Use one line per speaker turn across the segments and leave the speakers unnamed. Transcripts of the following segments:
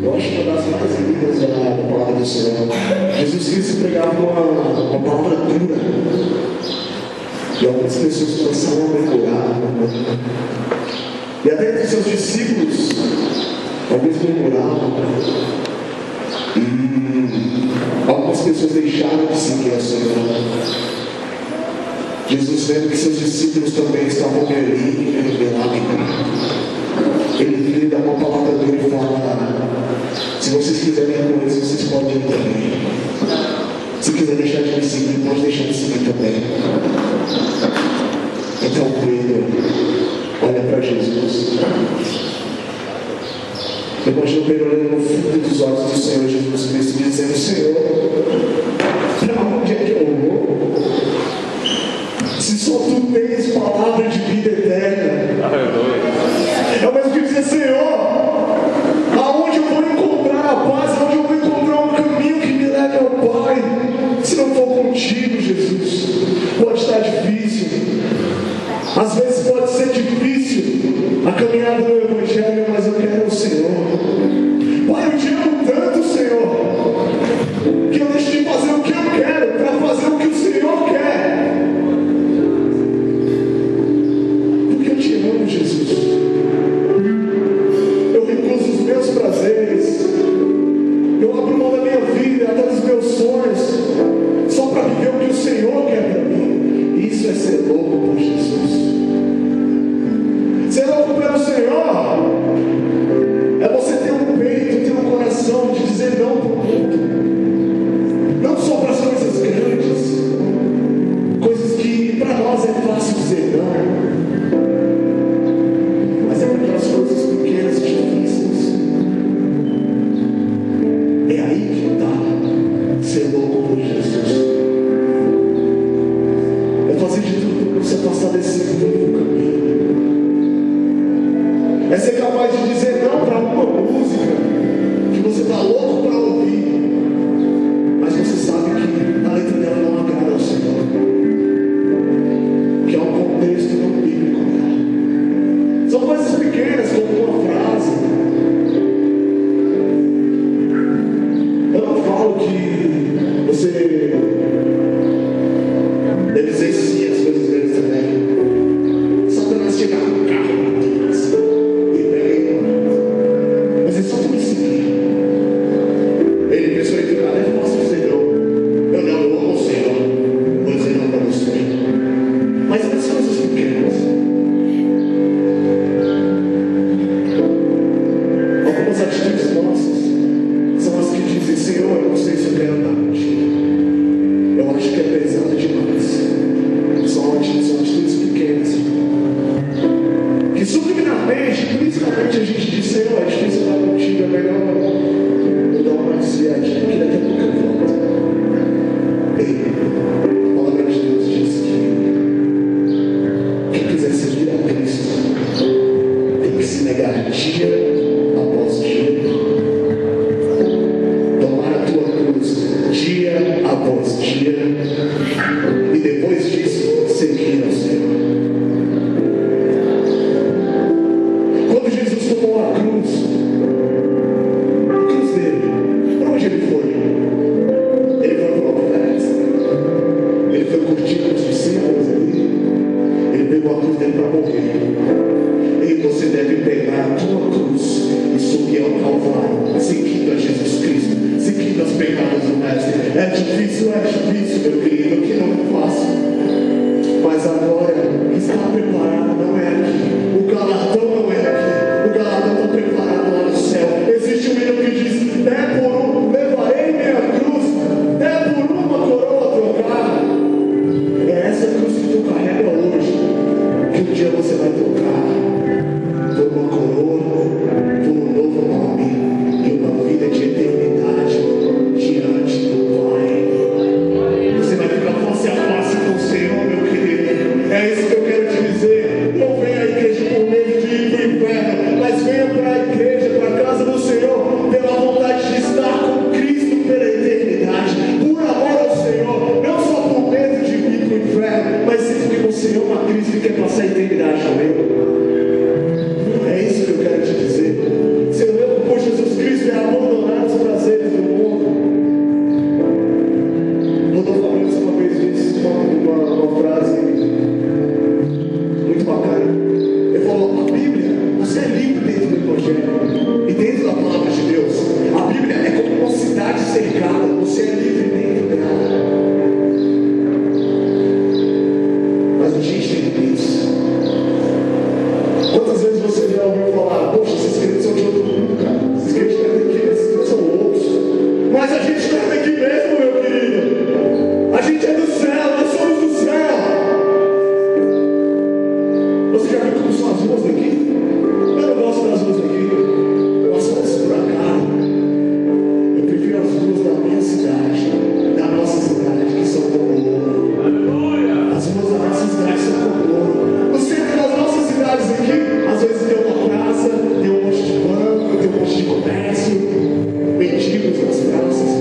Eu acho uma das mais lindas da palavra do Senhor. Jesus Cristo pregava uma palavra dura. E algumas pessoas começaram a murmurar. E até entre seus discípulos, alguns murmuravam. E algumas pessoas deixaram de seguir ao Senhor. Jesus, vendo que seus discípulos também estavam ali, ele lhe dá uma palavra dura e fala: se vocês quiserem ir com eles, vocês podem ir também. Se quiser deixar de me seguir, pode deixar de seguir também. Então Pedro olha para Jesus. Eu imagino Pedro olhando no fundo dos olhos do Senhor Jesus Cristo, dizendo: Senhor, para onde é que eu vou? Se só tu tens palavra de vida eterna. É o mesmo que dizer: Senhor, aonde eu vou encontrar a paz? Aonde eu vou encontrar um caminho que me leve ao Pai? Se não for contigo, Jesus, pode estar difícil. Às vezes pode ser difícil a caminhada do Evangelho, mas eu quero o Senhor. Pai, eu te amo tanto, Senhor, que eu deixo de fazer o que eu quero para fazer o que o Senhor quer. Porque eu te amo, Jesus. Eu recuso os meus prazeres. Eu abro mão da minha vida, até dos meus sonhos, só para viver o que o Senhor quer para mim. Isso é ser louco por Jesus. Ser louco pelo Senhor é você ter um peito, ter um coração de dizer não para o mundo. Não só para as coisas grandes, coisas que para nós é fácil dizer não, mas é para aquelas coisas pequenas e difíceis. É aí que está ser louco por Jesus. É fazer de tudo para você passar desse vivo caminho. É ser capaz de dizer não para uma música que você está louco para ouvir, mas você sabe que a letra dela não agrada ao Senhor, que é um contexto não bíblico dela. São coisas pequenas, como uma frase. Eu não falo que você deve dizer sim às coisas grandes também. Só para nós chegar no carro. universo, mendigos nas praças.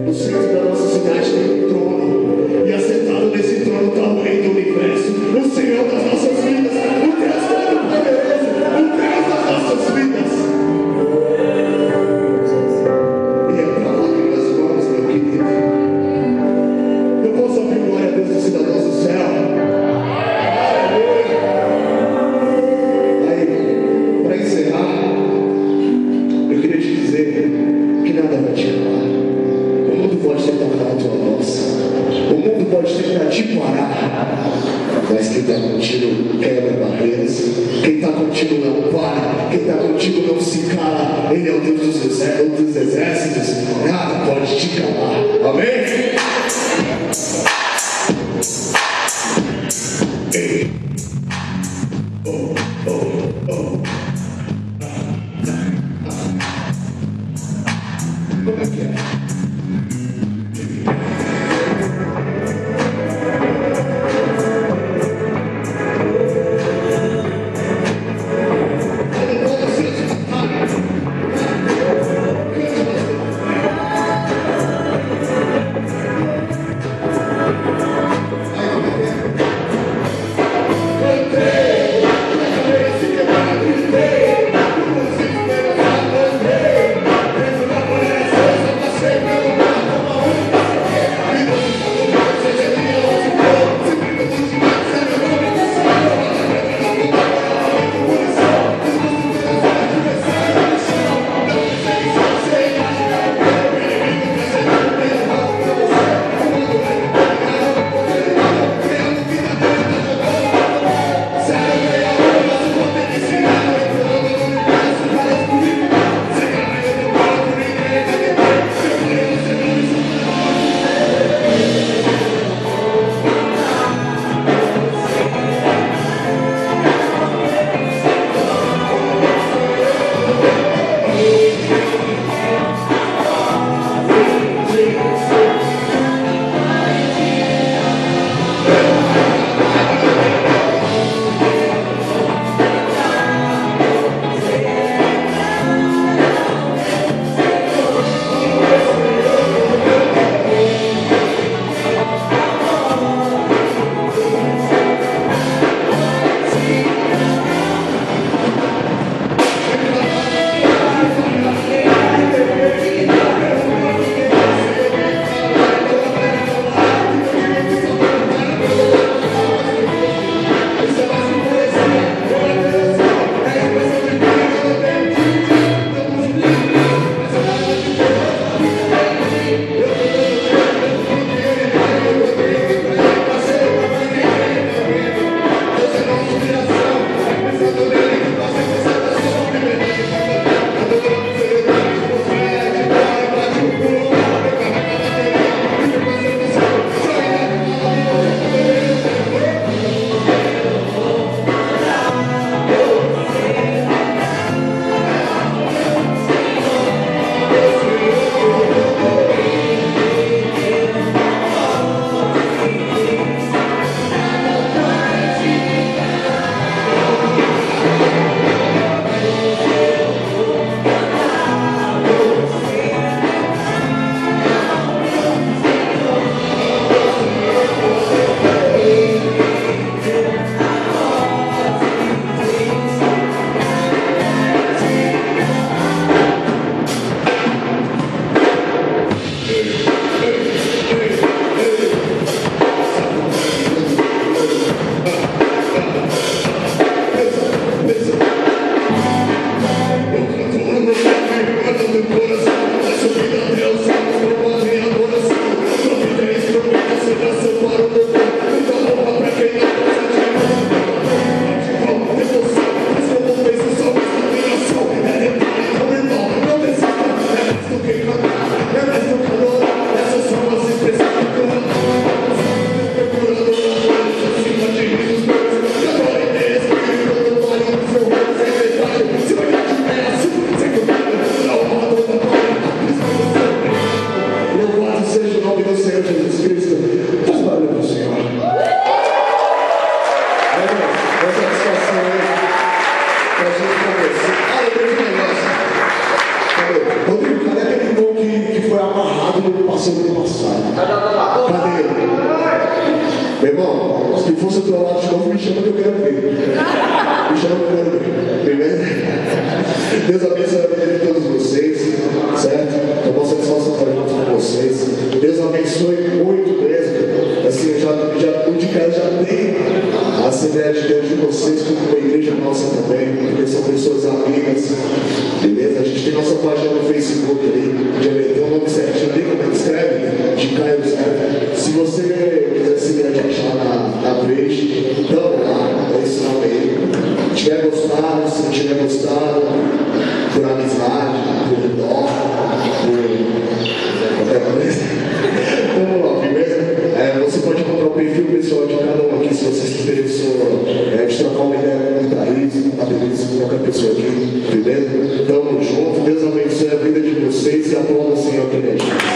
No centro da nossa cidade tem um trono, e assentado nesse trono está o Rei do Universo, o Senhor das nossas vidas, o Deus Todo-Poderoso, o Deus das nossas vidas. E é para lá que nós vamos, meu querido. Eu posso ouvir glória a Deus dos cidadãos do céu. Aí, para encerrar, eu queria te dizer que nada vai te calar. O mundo pode tentar calar a tua voz, o mundo pode tentar te parar, mas quem está contigo quebra barreiras, quem está contigo não para, quem está contigo não se cala. Ele é o Deus dos exércitos, nada pode te calar. Amém? Ei. Oh, oh, oh. Como é que é? Rodrigo, cadê aquele irmão que foi amarrado no passeio do passado? Cadê ele? Meu irmão, se fosse o teu lado de novo, me chama que eu quero ver. Me chama que eu quero ver. Beleza? Deus abençoe a vida de todos vocês, certo? É uma satisfação estar junto com vocês. Deus abençoe muito mesmo. Assim, o de casa já tem a Assembleia de Deus de vocês, como a igreja nossa também, porque são pessoas amigas. Beleza? A gente tem nossa página no Facebook ali, de tem um nome certinho ali, como é que escreve? De Caio Zé. Se você quiser seguir a gente lá na page, então lá, é esse nome aí. Se tiver gostado, se não tiver gostado, por amizade, por dó, por qualquer coisa. Então vamos lá, beleza? Você pode encontrar o perfil pessoal de cada um aqui, se você se interessou de trocar uma ideia com o Thaís, com a Denise, com qualquer pessoa aqui, beleza? Tamo junto, Deus abençoe a vida de vocês e aplauda o Senhor aqui, gente.